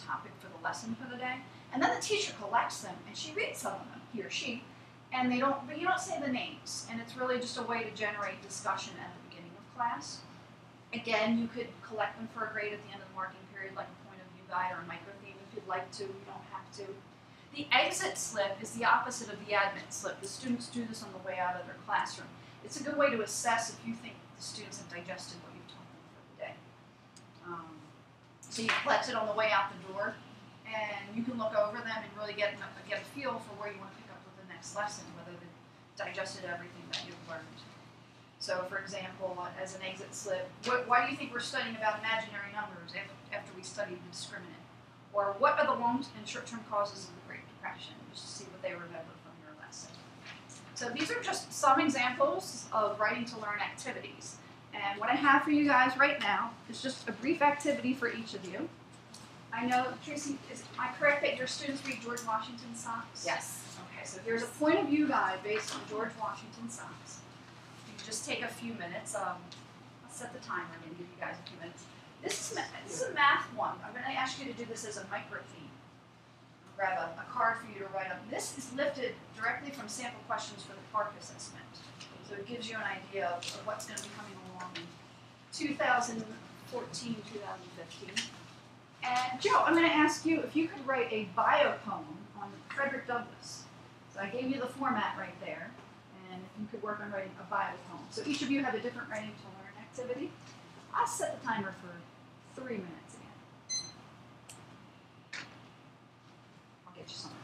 topic for the lesson for the day. And then the teacher collects them, and she reads some of them, he or she, and but you don't say the names, and it's really just a way to generate discussion at the beginning of class. Again, you could collect them for a grade at the end of the marking period, like a point of view guide or a microtheme if you'd like to. You don't have to. The exit slip is the opposite of the admit slip. The students do this on the way out of their classroom. It's a good way to assess if you think the students have digested what you've taught them for the day. So you collect it on the way out the door, and you can look over them and really get a feel for where you want to pick up with the next lesson, whether they've digested everything that you've learned. So, for example, as an exit slip, why do you think we're studying about imaginary numbers after we studied the discriminant? Or what are the long and short-term causes of the Great Depression, just to see what they remember from your lesson. So these are just some examples of writing to learn activities. And what I have for you guys right now is just a brief activity for each of you. I know, Tracy, am I correct that your students read George Washington Socks? Yes. Okay, so here's a point of view guide based on George Washington Socks. You can just take a few minutes. I'll set the timer and give you guys a few minutes. This is a math one. I'm going to ask you to do this as a microtheme. Grab a card for you to write up. This is lifted directly from sample questions for the PARCC assessment. So it gives you an idea of what's going to be coming along in 2014, 2015. And Joe, I'm going to ask you if you could write a bio poem on Frederick Douglass. So I gave you the format right there, and if you could work on writing a bio poem. So each of you have a different writing to learn activity. I'll set the timer for 3 minutes again. I'll get you something.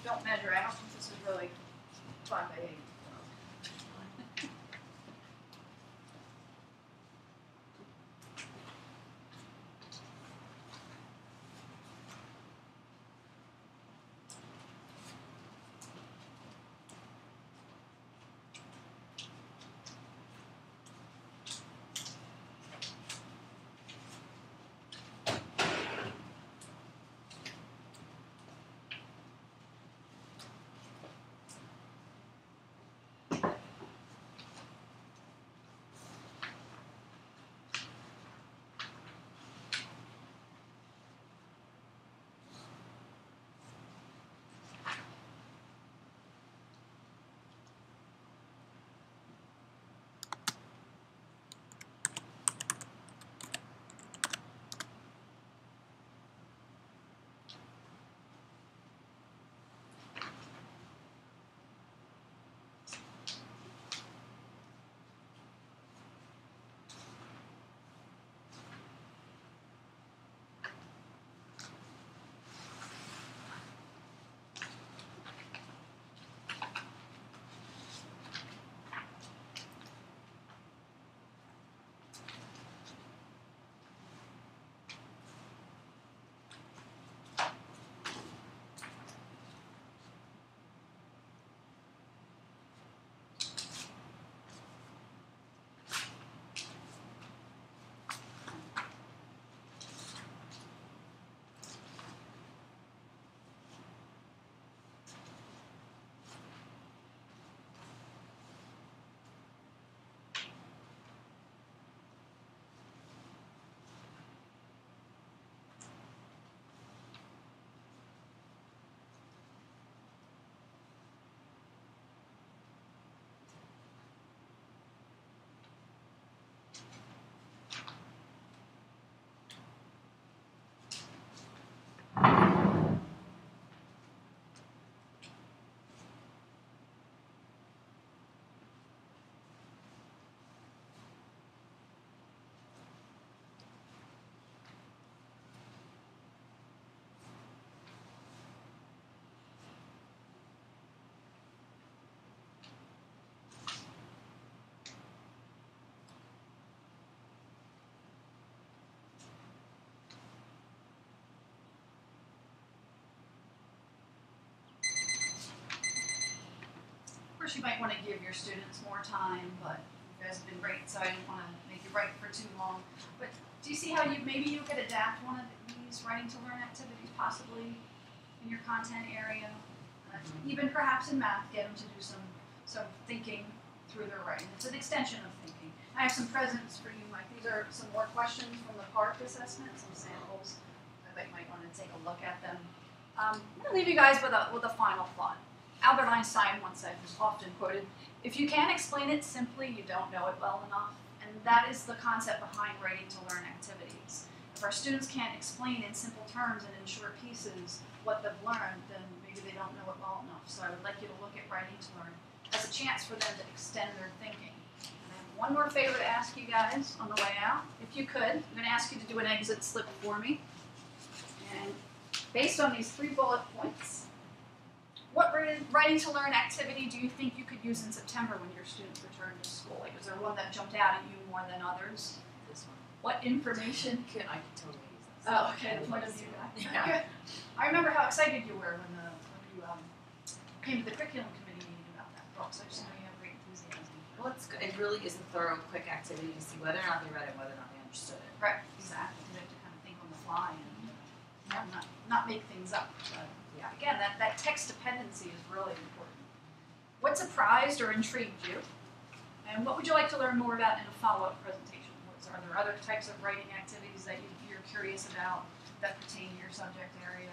Don't measure. I don't think this is really 5 by 8. You might want to give your students more time, but you guys have been great, so I didn't want to make you write for too long. But do you see how maybe you could adapt one of these writing to learn activities possibly in your content area? Even perhaps in math, get them to do some thinking through their writing. It's an extension of thinking. I have some presents for you, Mike. These are some more questions from the PARC assessment, some samples. I bet you might want to take a look at them. I'm going to leave you guys with a final thought. Albert Einstein once said, was often quoted, "If you can't explain it simply, you don't know it well enough." And that is the concept behind writing to learn activities. If our students can't explain in simple terms and in short pieces what they've learned, then maybe they don't know it well enough. So I would like you to look at writing to learn as a chance for them to extend their thinking. And I have one more favor to ask you guys on the way out. If you could, I'm going to ask you to do an exit slip for me. And based on these 3 bullet points, what writing to learn activity do you think you could use in September when your students return to school? Like, is there one that jumped out at you more than others? This one. What information? I can totally use this. Oh, okay, the point of view guy. Yeah. Good. I remember how excited you were when you came to the curriculum committee meeting about that book, so I just know you have great enthusiasm. Well, it's good. It really is a thorough, quick activity to see whether or not they read it, whether or not they understood it. Right, exactly. You have to kind of think on the fly and not make things up. But yeah, again, that text dependency is really important. What surprised or intrigued you? And what would you like to learn more about in a follow-up presentation? Are there other types of writing activities that you're curious about that pertain to your subject area?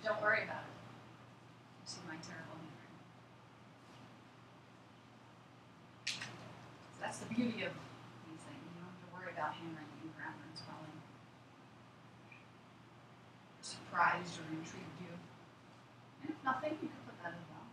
Don't worry about it. You see my terrible handwriting. That's the beauty of these things. You don't have to worry about handwriting and grammar. It's probably surprised or intrigued you. And if nothing, you can put that as well.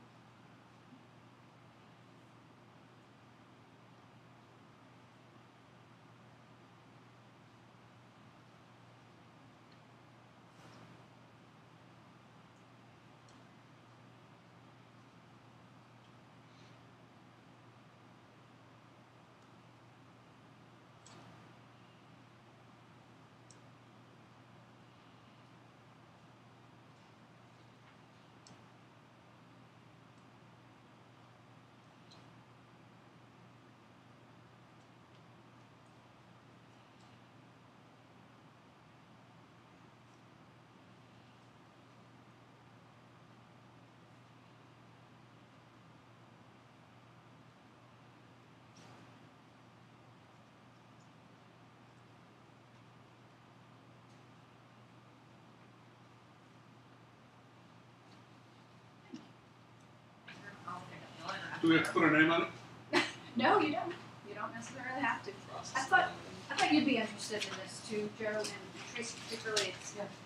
I'll pick up the autograph. Do we have to put our name on it? No, you don't. You don't necessarily have to. I thought you'd be interested in this too, Joe, and Tracy particularly.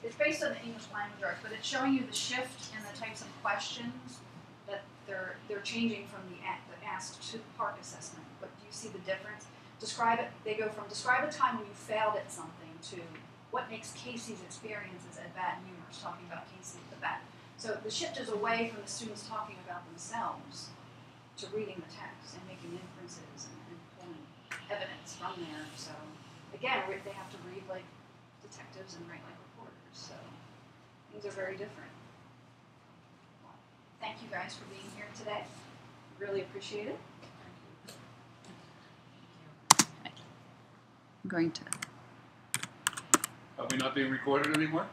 It's based on the English language arts, but it's showing you the shift in the types of questions that they're changing from the asked to the PARC assessment. But do you see the difference? Describe it. They go from describe a time when you failed at something to what makes Casey's experiences at bad humorous, talking about Casey at the bat. So the shift is away from the students talking about themselves to reading the text and making inferences and pulling evidence from there. So again, they have to read like detectives and write like reporters. So things are very different. Well, thank you guys for being here today. Really appreciate it. I'm going to. Are we not being recorded anymore?